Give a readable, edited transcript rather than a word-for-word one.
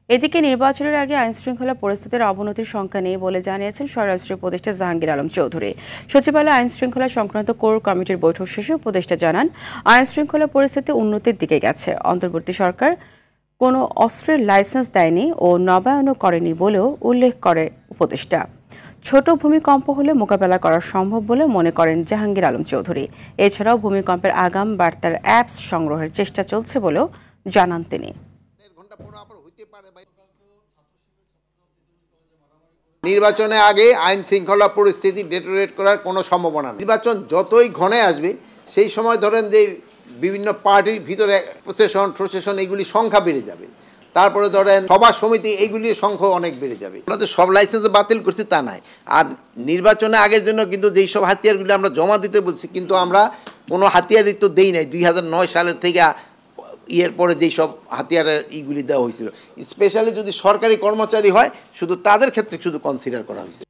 এদিকে নির্বাচনের আগে আইনশৃঙ্খলা পরিস্থিতির অবনতির শঙ্কা নেই বলে জানিয়েছেন স্বরাষ্ট্র উপদেষ্টা জাহাঙ্গীর আলম চৌধুরী। সচিবালয়ে আইনশৃঙ্খলা সংক্রান্ত কোর কমিটির বৈঠক শেষে উপদেষ্টা জানান, আইনশৃঙ্খলা পরিস্থিতি উন্নতির দিকে গেছে। অন্তর্বর্তী সরকার কোনো অস্ত্রের লাইসেন্স দেয়নি ও নবায়নও করেনি বলেও উল্লেখ করে উপদেষ্টা। ছোট ভূমিকম্প হলে মোকাবেলা করা সম্ভব বলে মনে করেন জাহাঙ্গীর আলম চৌধুরী। এছাড়াও ভূমিকম্পের আগাম বার্তার অ্যাপস সংগ্রহের চেষ্টা চলছে বলেও জানান তিনি। নির্বাচনের আগে আইন শৃঙ্খলা পরিস্থিতি ডেটোরেট করার কোনো সম্ভাবনা নেই। নির্বাচন যতই ঘনে আসবে সেই সময় ধরেন যে বিভিন্ন পার্টির ভিতরে প্রশাসন এইগুলি সংখ্যা বেড়ে যাবে। তারপরে ধরেন সভা সমিতি এইগুলির সংখ্যা অনেক বেড়ে যাবে। আমরা তো সব লাইসেন্স বাতিল করছি তা নাই। আর নির্বাচনের আগের জন্য কিন্তু যেই সব হাতিয়ারগুলি আমরা জমা দিতে বলছি, কিন্তু আমরা কোনো হাতিয়ারই তো দেই নাই। 2009 সালের থেকে ইয়ের পরে যেই সব হাতিয়ারের ইগুলি দেওয়া হয়েছিল, স্পেশালি যদি সরকারি কর্মচারী হয় শুধু তাদের ক্ষেত্রে শুধু কনসিডার করা হয়েছে।